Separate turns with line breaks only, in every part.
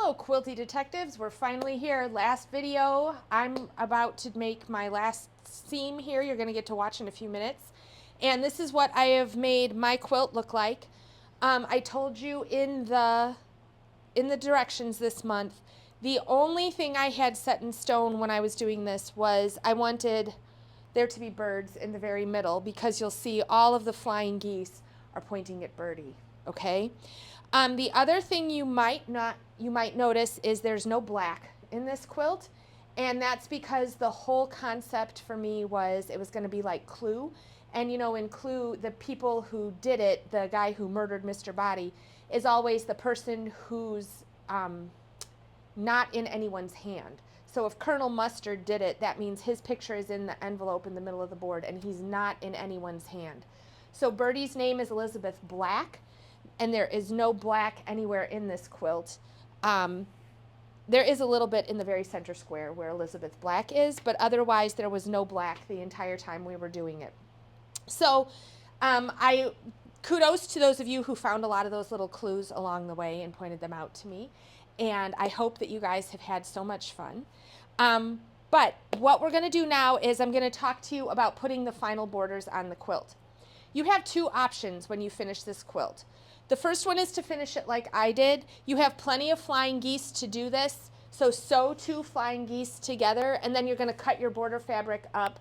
Hello, Quilty Detectives. We're finally here. Last video, I'm about to make my last seam here. You're going to get to watch in a few minutes. And this is what I have made my quilt look like. I told you in the directions this month, the only thing I had set in stone when I was doing this was I wanted there to be birds in the very middle, because you'll see all of the flying geese are pointing at Birdie, okay? The other thing you might notice is there's no black in this quilt, and that's because the whole concept for me was it was going to be like Clue. And you know, in Clue, the people who did it, the guy who murdered Mr. Body, is always the person who's not in anyone's hand. So if Colonel Mustard did it, that means his picture is in the envelope in the middle of the board and he's not in anyone's hand. So Birdie's name is Elizabeth Black, and there is no black anywhere in this quilt. There is a little bit in the very center square where Elizabeth Black is, but otherwise there was no black the entire time we were doing it. So kudos to those of you who found a lot of those little clues along the way and pointed them out to me. And I hope that you guys have had so much fun. But what we're going to do now is I'm going to talk to you about putting the final borders on the quilt. You have two options when you finish this quilt. The first one is to finish it like I did. You have plenty of flying geese to do this. So sew 2 flying geese together, and then you're going to cut your border fabric up.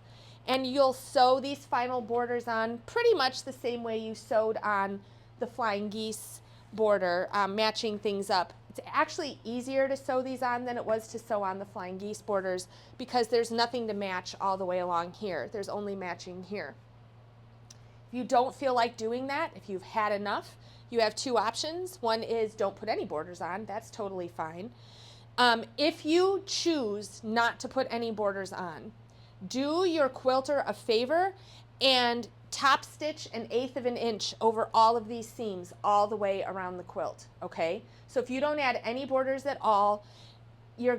And you'll sew these final borders on pretty much the same way you sewed on the flying geese border, matching things up. It's actually easier to sew these on than it was to sew on the flying geese borders, because there's nothing to match all the way along here. There's only matching here. If you don't feel like doing that, if you've had enough, you have 2 options. One is don't put any borders on. That's totally fine. If you choose not to put any borders on, do your quilter a favor and top stitch 1/8 of an inch over all of these seams all the way around the quilt, okay? So if you don't add any borders at all, you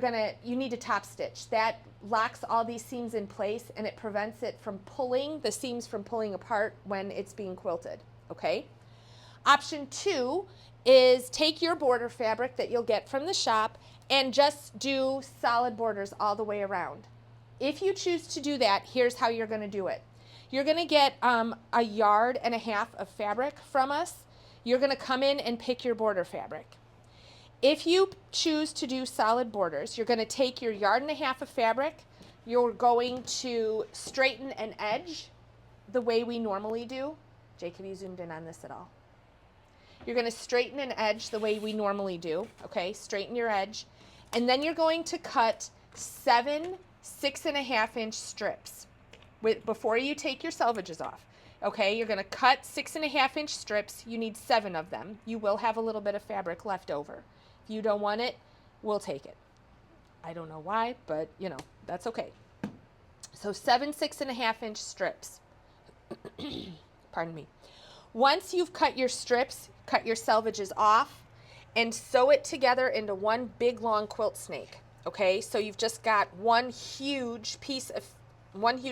need to top stitch. That locks all these seams in place and it prevents it from pulling, the seams from pulling apart when it's being quilted, okay? Option 2 is take your border fabric that you'll get from the shop and just do solid borders all the way around. If you choose to do that, here's how you're going to do it. You're going to get 1.5 yards of fabric from us. You're going to come in and pick your border fabric. If you choose to do solid borders, you're going to take your 1.5 yards of fabric. You're going to straighten an edge the way we normally do. Jake, have you zoomed in on this at all? You're going to straighten an edge the way we normally do. Okay, straighten your edge. And then you're going to cut 7 6.5-inch strips before you take your selvages off. Okay, you're going to cut 6.5-inch strips. You need 7 of them. You will have a little bit of fabric left over. If you don't want it, we'll take it. I don't know why, but you know, that's okay. So 7 6.5-inch strips. Pardon me. Once you've cut your strips, cut your selvages off and sew it together into one big long quilt snake. Okay, so you've just got one huge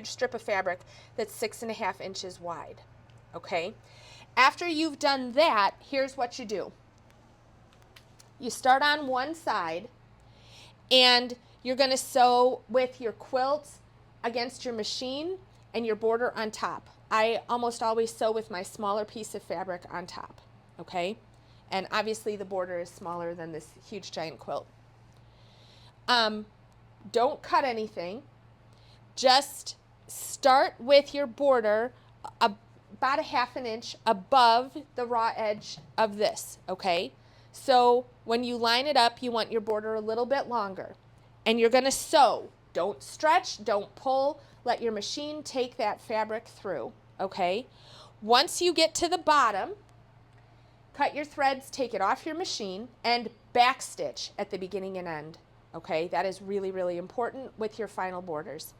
strip of fabric that's 6.5 inches wide. Okay, after you've done that, here's what you do. You start on one side and you're going to sew with your quilt against your machine and your border on top. I almost always sew with my smaller piece of fabric on top. Okay, and obviously the border is smaller than this huge giant quilt. Don't cut anything. Just start with your border about 1/2 inch above the raw edge of this, okay? So when you line it up, you want your border a little bit longer. And you're going to sew. Don't stretch, don't pull. Let your machine take that fabric through, okay? Once you get to the bottom, cut your threads, take it off your machine, and back stitch at the beginning and end. Okay, that is really, really important with your final borders.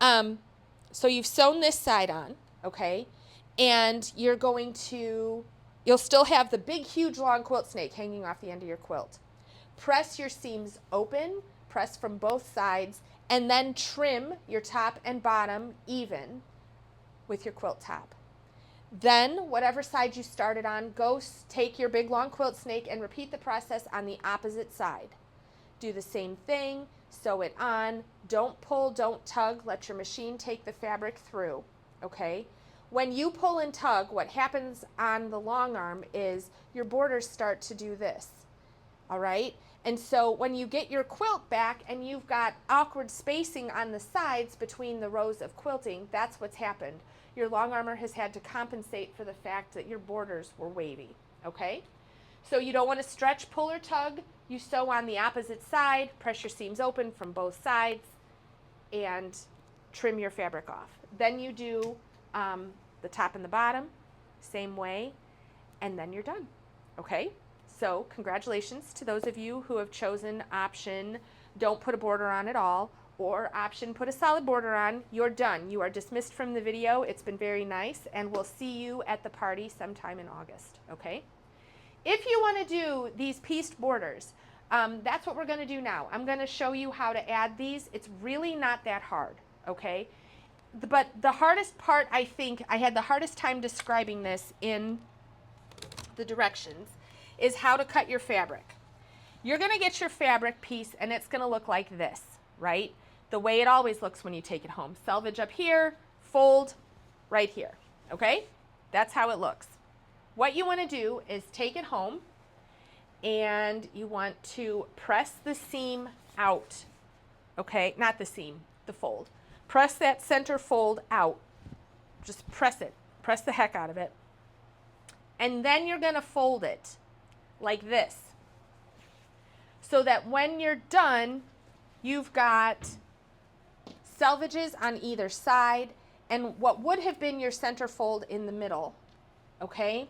So you've sewn this side on, okay, and you'll still have the big, huge, long quilt snake hanging off the end of your quilt. Press your seams open, press from both sides, and then trim your top and bottom even with your quilt top. Then, whatever side you started on, go take your big long quilt snake and repeat the process on the opposite side. Do the same thing, sew it on, don't pull, don't tug, let your machine take the fabric through, okay? When you pull and tug, what happens on the long arm is your borders start to do this, all right? And so when you get your quilt back and you've got awkward spacing on the sides between the rows of quilting, that's what's happened. Your long armor has had to compensate for the fact that your borders were wavy, okay? So you don't want to stretch, pull, or tug. You sew on the opposite side, press your seams open from both sides, and trim your fabric off. Then you do the top and the bottom, same way, and then you're done, okay? So congratulations to those of you who have chosen option don't put a border on at all, or option put a solid border on. You're done. You are dismissed from the video. It's been very nice, and we'll see you at the party sometime in August, okay? If you want to do these pieced borders, that's what we're going to do now. I'm going to show you how to add these. It's really not that hard, okay? But the hardest part, I think, I had the hardest time describing this in the directions, is how to cut your fabric. You're going to get your fabric piece, and it's going to look like this, right? The way it always looks when you take it home. Selvage up here, fold right here, okay? That's how it looks. What you want to do is take it home, and you want to press the seam out, okay? Not the seam, the fold. Press that center fold out. Just press it. Press the heck out of it. And then you're going to fold it like this, so that when you're done, you've got selvages on either side and what would have been your center fold in the middle, okay?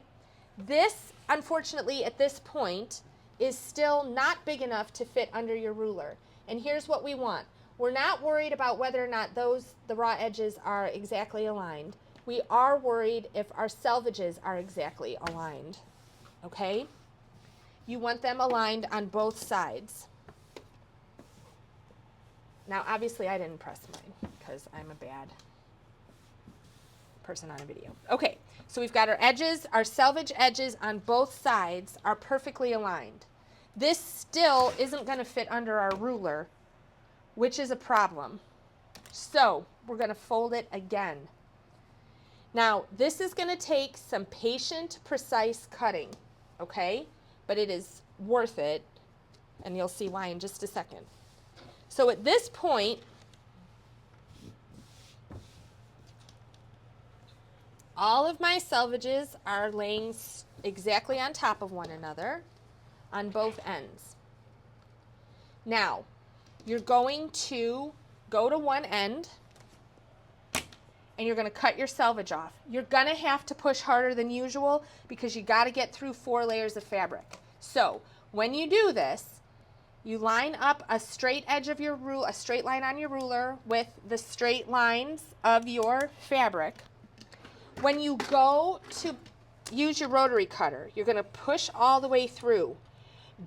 This, unfortunately, at this point, is still not big enough to fit under your ruler. And here's what we want. We're not worried about whether or not the raw edges are exactly aligned. We are worried if our selvages are exactly aligned, okay? You want them aligned on both sides. Now, obviously, I didn't press mine because I'm a bad person on a video. Okay, so we've got our edges, our selvage edges on both sides are perfectly aligned. This still isn't going to fit under our ruler, which is a problem. So we're going to fold it again. Now, this is going to take some patient, precise cutting, okay? But it is worth it, and you'll see why in just a second. So at this point, all of my selvages are laying exactly on top of one another on both ends. Now, you're going to go to one end, and you're going to cut your selvage off. You're going to have to push harder than usual because you got to get through 4 layers of fabric. So when you do this, you line up a straight edge of your a straight line on your ruler with the straight lines of your fabric. When you go to use your rotary cutter, you're going to push all the way through.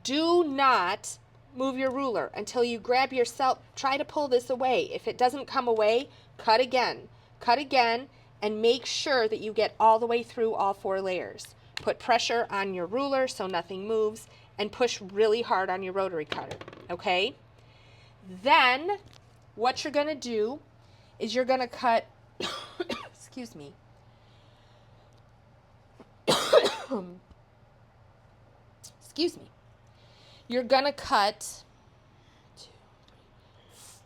Do not move your ruler until you grab yourself. Try to pull this away. If it doesn't come away, cut again. Cut again, and make sure that you get all the way through all 4 layers. Put pressure on your ruler so nothing moves, and push really hard on your rotary cutter, okay? Then what you're going to do is you're going to cut, excuse me, excuse me, you're going to cut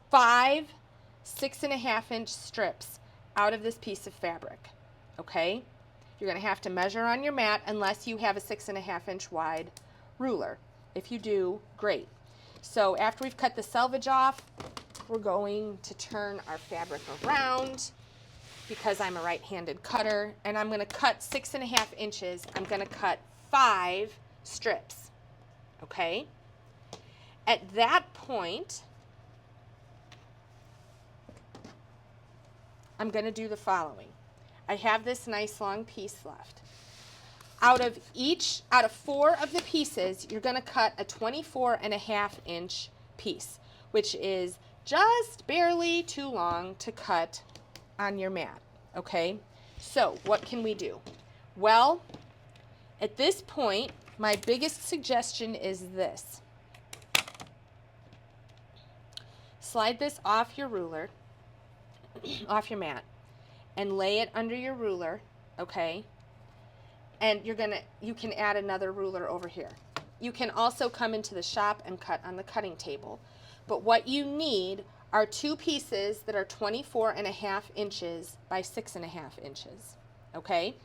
5 6.5-inch strips out of this piece of fabric, okay? You're going to have to measure on your mat unless you have a 6.5-inch wide ruler. If you do, great. So after we've cut the selvage off, we're going to turn our fabric around because I'm a right-handed cutter, and I'm going to cut 6.5 inches. I'm going to cut 5 strips, okay? At that point, I'm going to do the following. I have this nice long piece left. Out of 4 of the pieces, you're going to cut a 24.5-inch piece, which is just barely too long to cut on your mat, okay? So what can we do? Well, at this point, my biggest suggestion is this. Slide this off your ruler, off your mat, and lay it under your ruler, okay? And you can add another ruler over here. You can also come into the shop and cut on the cutting table. But what you need are two pieces that are 24.5 inches by 6.5 inches, okay?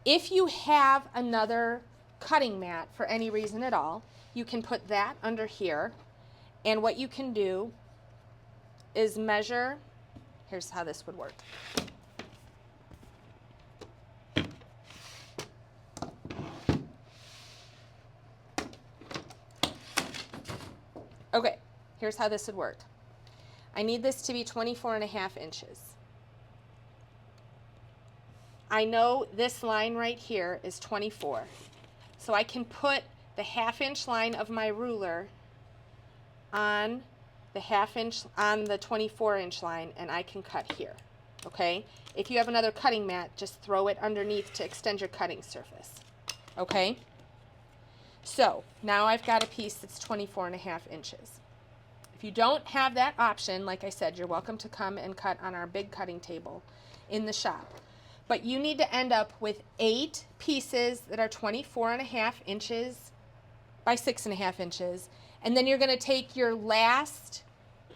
If you have another cutting mat for any reason at all, you can put that under here. And what you can do is measure, here's how this would work. Okay, here's how this would work. I need this to be 24.5 inches. I know this line right here is 24. So I can put the 1/2 inch line of my ruler on the 1/2 inch, on the 24-inch line, and I can cut here, okay? If you have another cutting mat, just throw it underneath to extend your cutting surface, okay? So now I've got a piece that's 24.5 inches. If you don't have that option, like I said, you're welcome to come and cut on our big cutting table in the shop. But you need to end up with 8 pieces that are 24.5 inches by 6.5 inches. And then you're going to take your last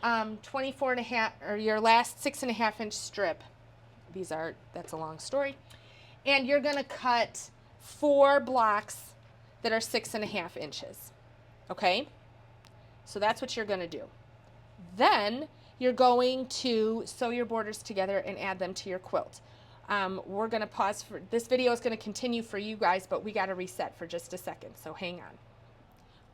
24.5 or your last 6.5 inch strip. That's a long story. And you're going to cut 4 blocks that are 6.5 inches. Okay? So that's what you're going to do. Then you're going to sew your borders together and add them to your quilt. We're going to pause for this video is going to continue for you guys, but we got to reset for just a second. So hang on.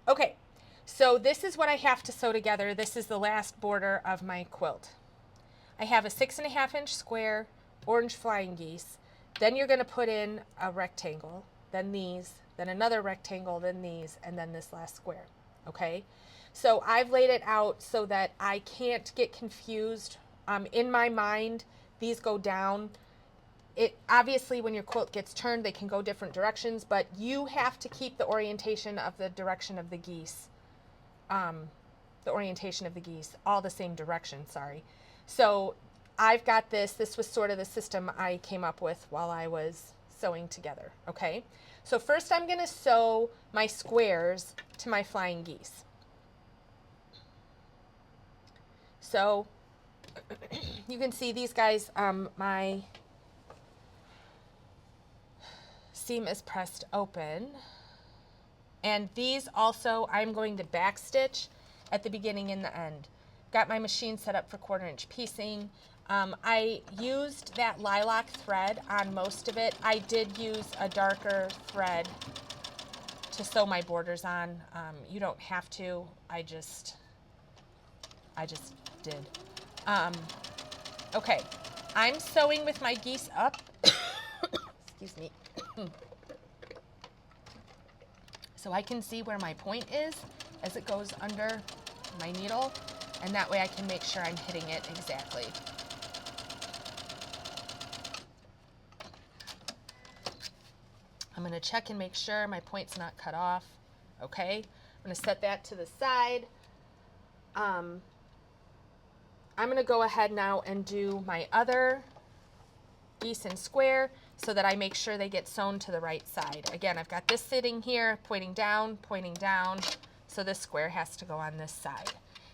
Okay. So this is what I have to sew together. This is the last border of my quilt. I have a 6.5 inch square, orange flying geese. Then you're going to put in a rectangle, then these, then another rectangle, then these, and then this last square. Okay? So I've laid it out so that I can't get confused. In my mind, these go down. Obviously, when your quilt gets turned, they can go different directions, but you have to keep the orientation of the direction of the geese. All the same direction, sorry. So I've got this. This was sort of the system I came up with while I was sewing together, okay? So first I'm going to sew my squares to my flying geese. So you can see these guys, my seam is pressed open. And these also, I'm going to back stitch at the beginning and the end. Got my machine set up for 1/4 inch piecing. I used that lilac thread on most of it. I did use a darker thread to sew my borders on. You don't have to. I just did. Okay, I'm sewing with my geese up. Excuse me. So I can see where my point is as it goes under my needle, and that way I can make sure I'm hitting it exactly. I'm going to check and make sure my point's not cut off. Okay, I'm going to set that to the side. I'm going to go ahead now and do my other geese and square so that I make sure they get sewn to the right side. Again, I've got this sitting here, pointing down, so this square has to go on this side.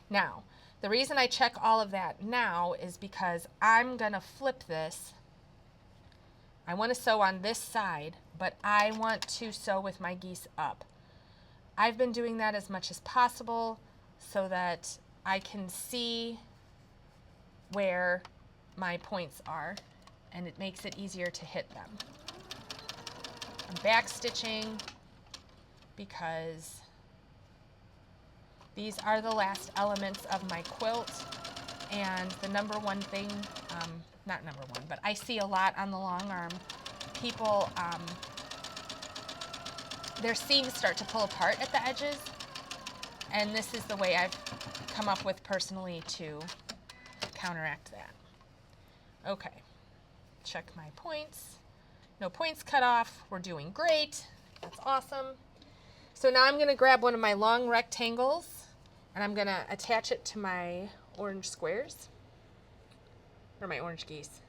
Now, the reason I check all of that now is because I'm going to flip this. I want to sew on this side, but I want to sew with my geese up. I've been doing that as much as possible so that I can see where my points are, and it makes it easier to hit them. I'm back stitching because these are the last elements of my quilt, and the number one thing, not number one, but I see a lot on the long arm, people, their seams start to pull apart at the edges, and this is the way I've come up with personally to counteract that. Okay, check my points, No points cut off. We're doing great. That's awesome. So now I'm going to grab one of my long rectangles and I'm going to attach it to my orange squares, or my orange geese.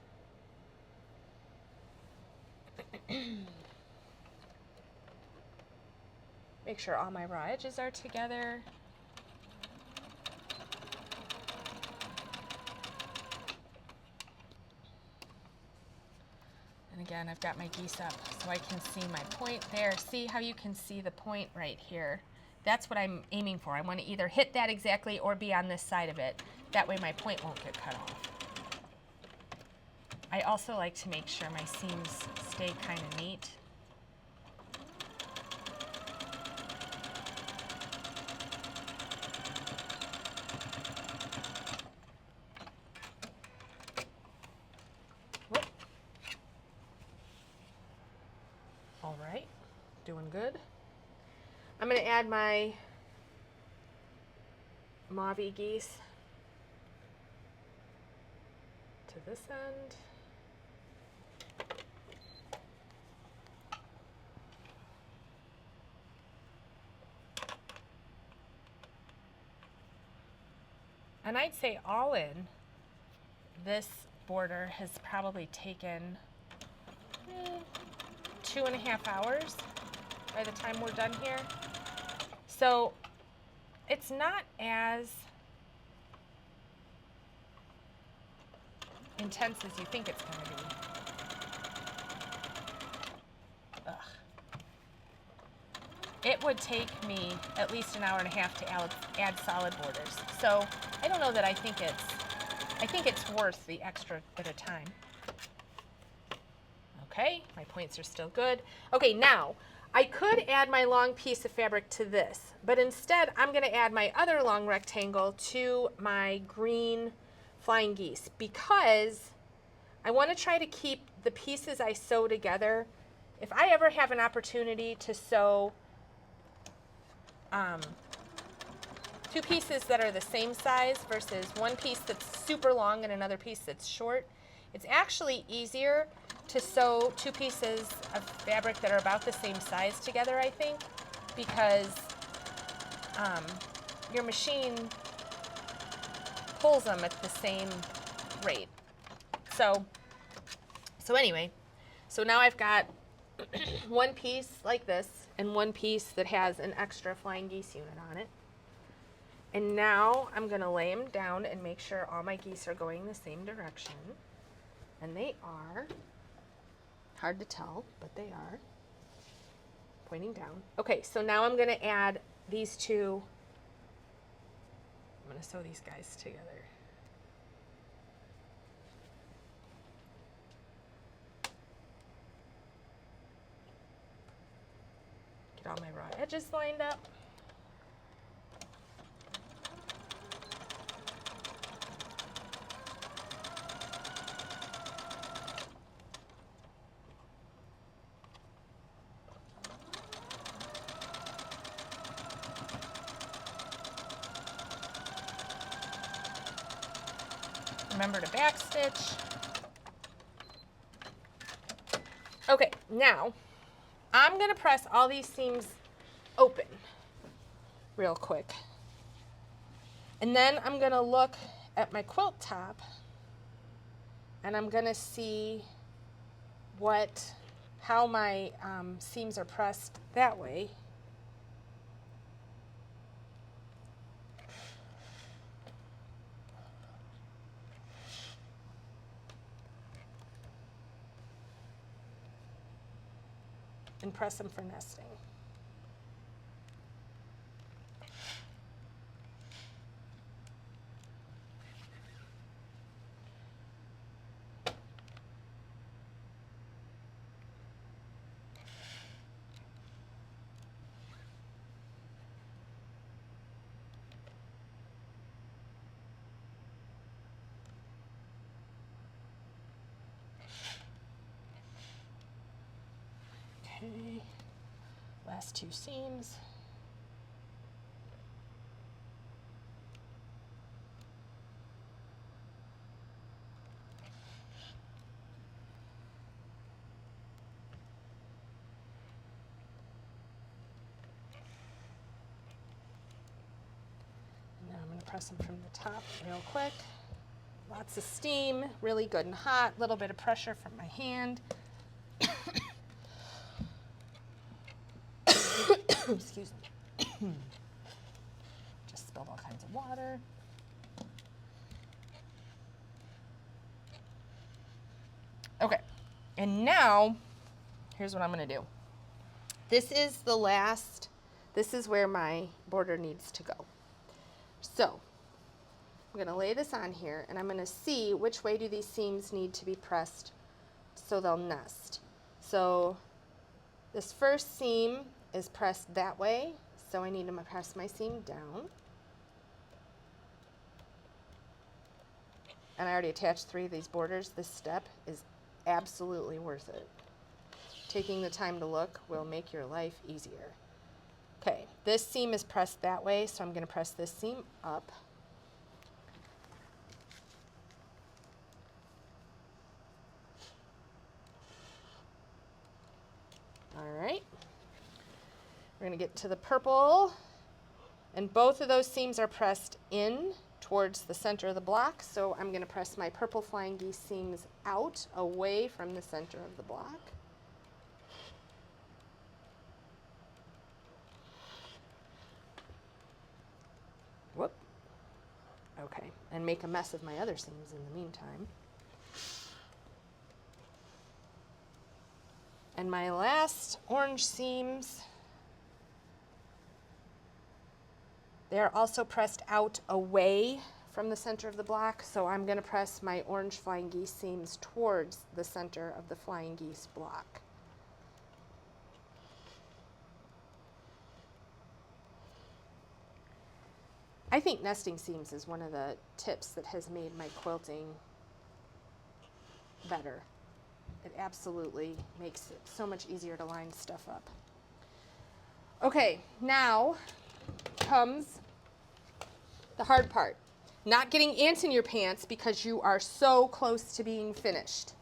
Make sure all my raw edges are together. And again, I've got my geese up so I can see my point there. See how you can see the point right here? That's what I'm aiming for. I want to either hit that exactly or be on this side of it. That way my point won't get cut off. I also like to make sure my seams stay kind of neat. Whoop. All right, doing good. I'm going to add my mauve geese to this end. And I'd say all in, this border has probably taken 2.5 hours by the time we're done here. So it's not as intense as you think it's going to be. Ugh. It would take me at least 1.5 hours to add solid borders. So I don't know that I think it's worth the extra bit of time. Okay, my points are still good. Okay, now I could add my long piece of fabric to this, but instead I'm going to add my other long rectangle to my green flying geese because I want to try to keep the pieces I sew together. If I ever have an opportunity to sew two pieces that are the same size versus one piece that's super long and another piece that's short, it's actually easier to sew two pieces of fabric that are about the same size together, I think, because your machine pulls them at the same rate. So anyway, so now I've got one piece like this and one piece that has an extra flying geese unit on it. And now I'm going to lay them down and make sure all my geese are going the same direction. And they are. Hard to tell, but they are. Pointing down. Okay, so now I'm going to add these two. I'm going to sew these guys together. Get all my raw edges lined up. Remember to back stitch. Okay, now I'm going to press all these seams open real quick. And then I'm going to look at my quilt top and I'm going to see how my seams are pressed that way. And press them for nesting. Okay, last two seams. press them from the top real quick. Lots of steam, really good and hot, a little bit of pressure from my hand. Excuse me. Just spilled all kinds of water. Okay, and now, here's what I'm gonna do. This is where my border needs to go. So, I'm gonna lay this on here and I'm gonna see which way do these seams need to be pressed so they'll nest. So, this first seam is pressed that way, so I need to press my seam down. And I already attached 3 of these borders. This step is absolutely worth it. Taking the time to look will make your life easier. Okay, this seam is pressed that way, so I'm going to press this seam up. All right. We're going to get to the purple, and both of those seams are pressed in towards the center of the block, so I'm going to press my purple flying geese seams out, away from the center of the block. Whoop. Okay, and make a mess of my other seams in the meantime. And my last orange seams, they're also pressed out away from the center of the block, so I'm going to press my orange flying geese seams towards the center of the flying geese block. I think nesting seams is one of the tips that has made my quilting better. It absolutely makes it so much easier to line stuff up. Okay, now comes the hard part. Not getting ants in your pants because you are so close to being finished.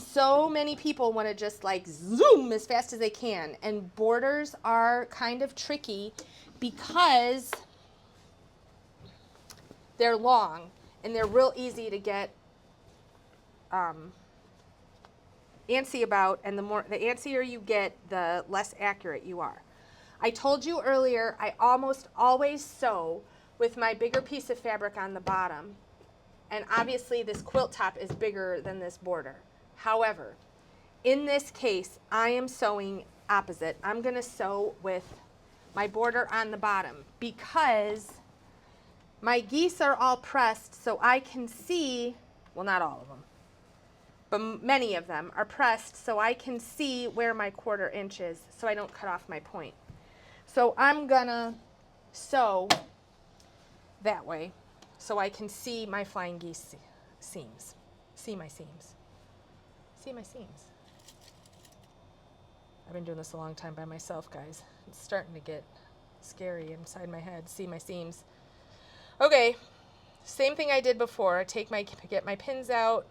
So many people want to just like zoom as fast as they can, and borders are kind of tricky because they're long and they're real easy to get antsy about, and the antsier you get, the less accurate you are. I told you earlier I almost always sew with my bigger piece of fabric on the bottom, and obviously this quilt top is bigger than this border. However, in this case I am sewing opposite. I'm going to sew with my border on the bottom because my geese are all pressed, so I can see, well, not all of them, but many of them are pressed so I can see where my 1/4 inch is so I don't cut off my point. So I'm gonna sew that way so I can see my flying geese seams. See my seams. See my seams. I've been doing this a long time by myself, guys. It's starting to get scary inside my head. See my seams. Okay, same thing I did before. I get my pins out,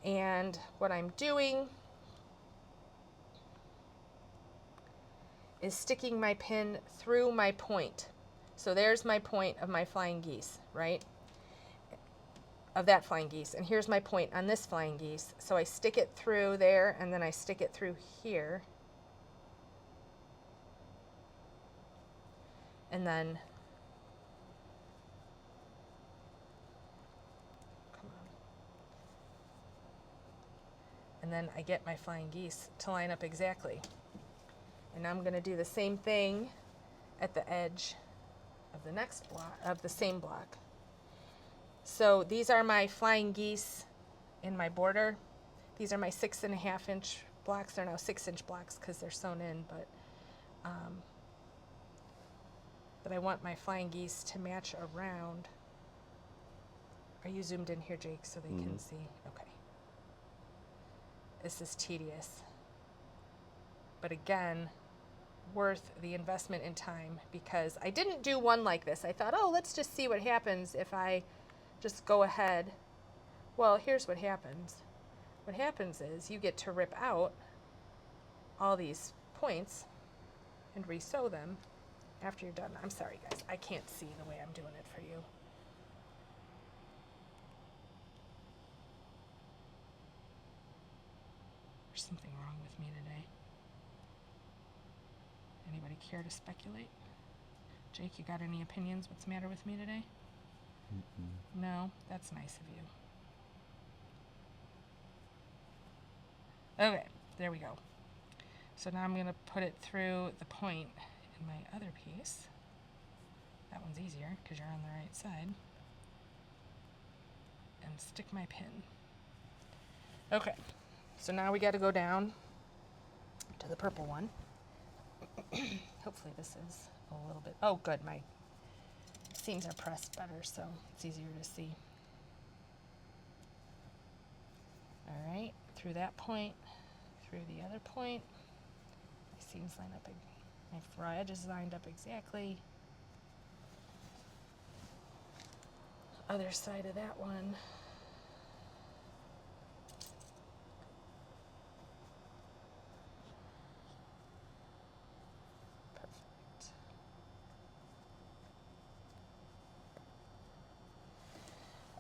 and what I'm doing is sticking my pin through my point. So there's my point of my flying geese, right? Of that flying geese. And here's my point on this flying geese. So I stick it through there, and then I stick it through here. And then, come on. And then I get my flying geese to line up exactly. And I'm going to do the same thing at the edge of the next block, of the same block. So these are my flying geese in my border. These are my 6.5 inch blocks. They're now 6 inch blocks because they're sewn in, but I want my flying geese to match around. Are you zoomed in here, Jake, so they can see? Okay. This is tedious. But again, worth the investment in time, because I didn't do one like this. I thought, oh, let's just see what happens if I just go ahead. Well, here's what happens. What happens is you get to rip out all these points and re-sew them after you're done. I'm sorry, guys. I can't see the way I'm doing it for you. There's something wrong with me today. Anybody care to speculate? Jake, you got any opinions? What's the matter with me today? Mm-mm. No? That's nice of you. Okay, there we go. So now I'm going to put it through the point in my other piece. That one's easier because you're on the right side. And stick my pin. Okay, so now we got to go down to the purple one. Hopefully this is a little bit, oh good, my seams are pressed better so it's easier to see. All right, through that point, through the other point. My seams line up, my raw edges lined up exactly. Other side of that one. Perfect.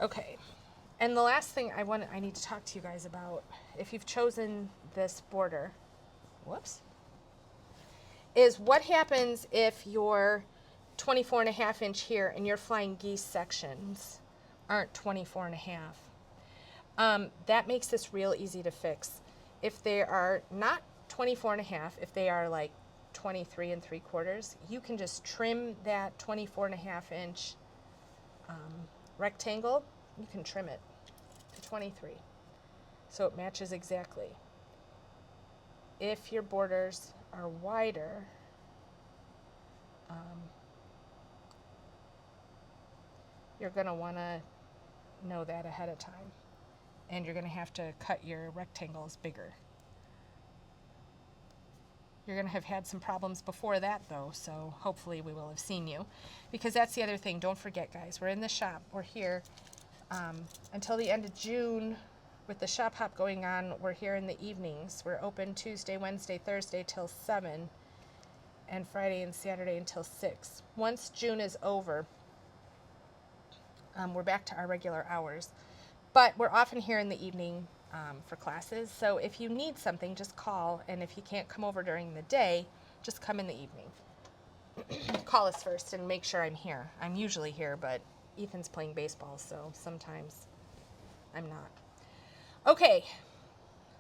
Okay, and the last thing I need to talk to you guys about, if you've chosen this border, whoops, is what happens if your 24.5 inch here and your flying geese sections aren't 24.5. That makes this real easy to fix. If they are not 24.5, if they are like 23 3/4, you can just trim that 24.5 inch rectangle. You can trim it to 23 so it matches exactly. If your borders are wider, you're going to want to know that ahead of time, and you're going to have to cut your rectangles bigger. You're going to have had some problems before that though, so hopefully we will have seen you, because that's the other thing. Don't forget, guys, we're in the shop, we're here until the end of June with the shop hop going on. We're here in the evenings. We're open Tuesday, Wednesday, Thursday till 7, and Friday and Saturday until 6. Once June is over, we're back to our regular hours, but we're often here in the evening for classes. So if you need something, just call, and if you can't come over during the day, just come in the evening. Call us first and make sure I'm here. I'm usually here, but Ethan's playing baseball, so sometimes I'm not. Okay,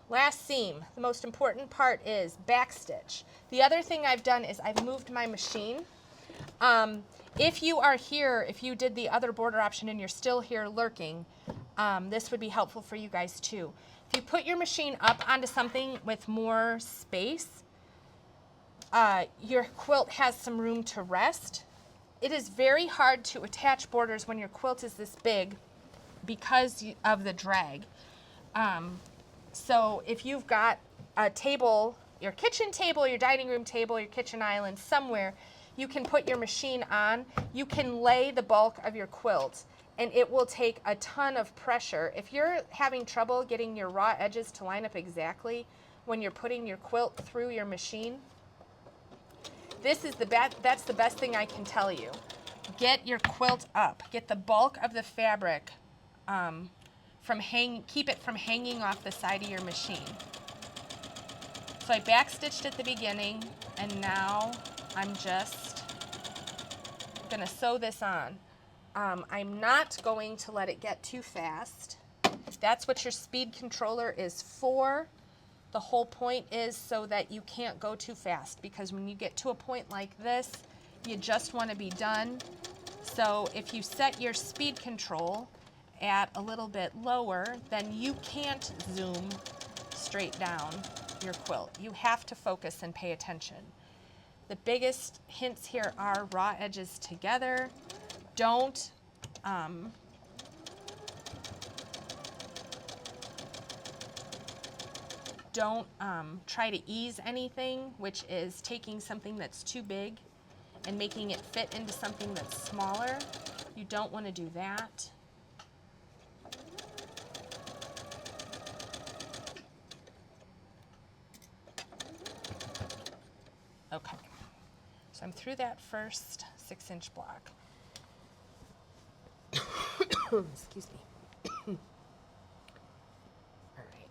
last seam. The most important part is backstitch. The other thing I've done is I've moved my machine. If you are here, if you did the other border option and you're still here lurking, this would be helpful for you guys too. If you put your machine up onto something with more space, your quilt has some room to rest. It is very hard to attach borders when your quilt is this big because of the drag. So if you've got a table, your kitchen table, your dining room table, your kitchen island somewhere, you can put your machine on. You can lay the bulk of your quilt, and it will take a ton of pressure. If you're having trouble getting your raw edges to line up exactly when you're putting your quilt through your machine, that's the best thing I can tell you. Get your quilt up. Get the bulk of the fabric keep it from hanging off the side of your machine. So I backstitched at the beginning, and now I'm just gonna sew this on. I'm not going to let it get too fast. That's what your speed controller is for. The whole point is so that you can't go too fast, because when you get to a point like this, you just want to be done. So if you set your speed control at a little bit lower, then you can't zoom straight down your quilt. You have to focus and pay attention. The biggest hints here are raw edges together. Don't try to ease anything, which is taking something that's too big and making it fit into something that's smaller. You don't want to do that. Okay, So I'm through that first 6-inch block. Excuse me. All right.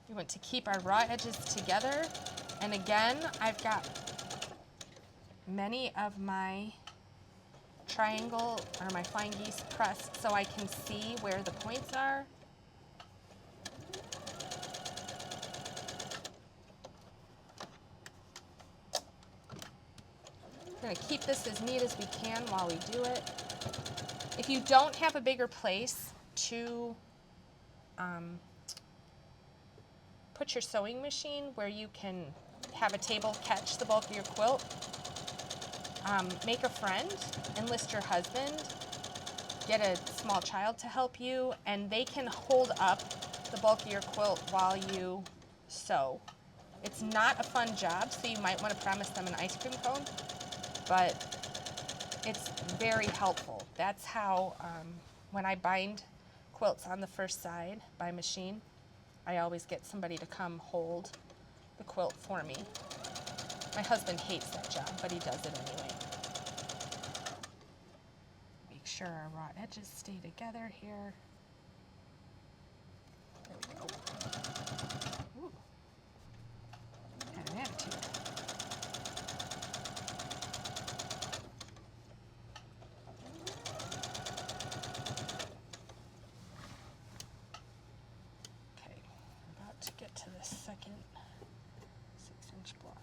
We want to keep our raw edges together. And again, I've got many of my triangle or my flying geese pressed so I can see where the points are. We're going to keep this as neat as we can while we do it. If you don't have a bigger place to put your sewing machine where you can have a table catch the bulk of your quilt, make a friend, enlist your husband, get a small child to help you, and they can hold up the bulk of your quilt while you sew. It's not a fun job, so you might want to promise them an ice cream cone, but it's very helpful. That's how, when I bind quilts on the first side by machine, I always get somebody to come hold the quilt for me. My husband hates that job, but he does it anyway. Make sure our raw edges stay together here. There we go. Ooh. Had an attitude. Okay, we're about to get to the second 6-inch block.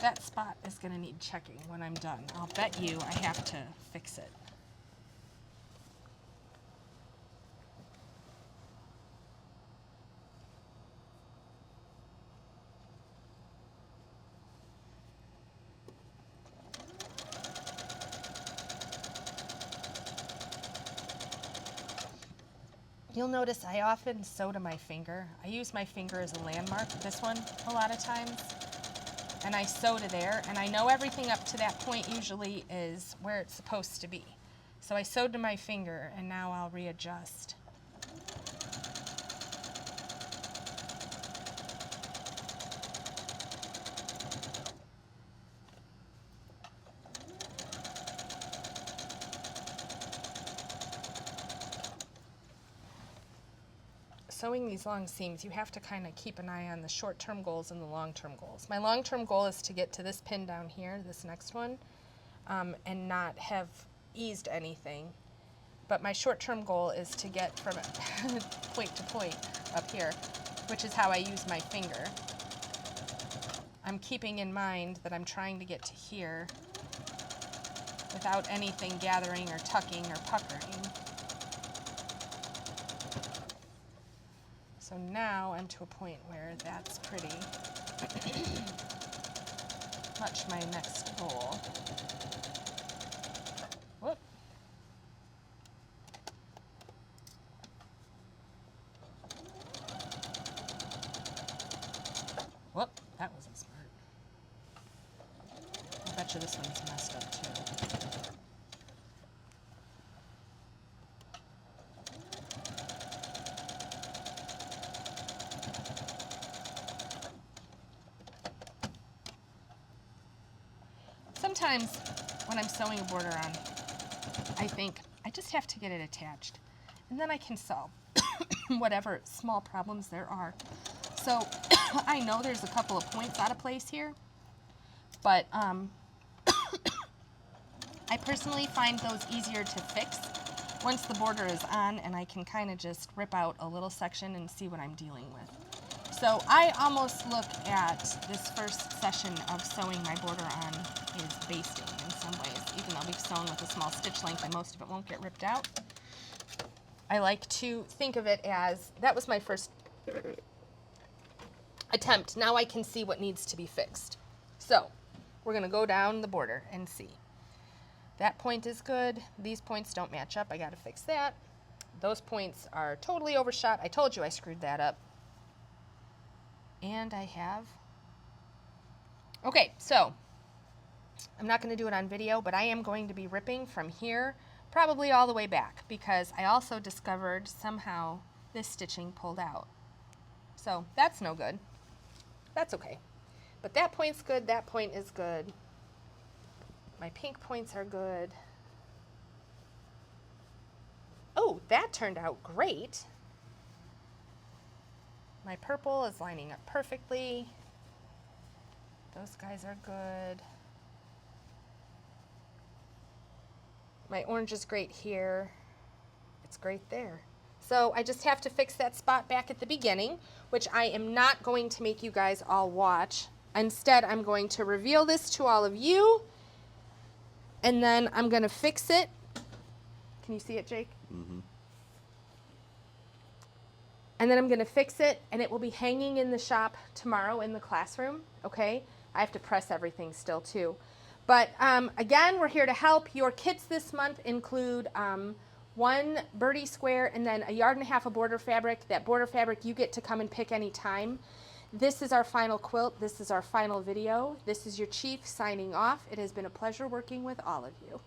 That spot is going to need checking when I'm done. I'll bet you I have to fix it. You'll notice I often sew to my finger. I use my finger as a landmark, this one, a lot of times. And I sew to there, and I know everything up to that point usually is where it's supposed to be. So I sewed to my finger, and now I'll readjust. Sewing these long seams, you have to kind of keep an eye on the short-term goals and the long-term goals. My long-term goal is to get to this pin down here, this next one, and not have eased anything. But my short-term goal is to get from point to point up here, which is how I use my finger. I'm keeping in mind that I'm trying to get to here without anything gathering or tucking or puckering. So now I'm to a point where that's pretty much my next goal. Whoop. Whoop, that wasn't smart. I bet you this one's messed up too. Sometimes when I'm sewing a border on, I think I just have to get it attached, and then I can solve whatever small problems there are. So I know there's a couple of points out of place here, but I personally find those easier to fix once the border is on, and I can kind of just rip out a little section and see what I'm dealing with. So I almost look at this first session of sewing my border on is basting in some ways, even though we've sewn with a small stitch length and most of it won't get ripped out. I like to think of it as, that was my first attempt. Now I can see what needs to be fixed. So we're going to go down the border and see. That point is good. These points don't match up. I got to fix that. Those points are totally overshot. I told you I screwed that up. And I have... Okay, so I'm not going to do it on video, but I am going to be ripping from here probably all the way back, because I also discovered somehow this stitching pulled out. So that's no good. That's okay. But that point's good. That point is good. My pink points are good. Oh, that turned out great. My purple is lining up perfectly. Those guys are good. My orange is great here. It's great there. So I just have to fix that spot back at the beginning, which I am not going to make you guys all watch. Instead, I'm going to reveal this to all of you, and then I'm going to fix it. Can you see it, Jake? Mm-hmm. And then I'm going to fix it, and it will be hanging in the shop tomorrow in the classroom, okay? I have to press everything still, too. But again, we're here to help. Your kits this month include 1 birdie square and then 1.5 yards of border fabric. That border fabric you get to come and pick any time. This is our final quilt. This is our final video. This is your chief signing off. It has been a pleasure working with all of you.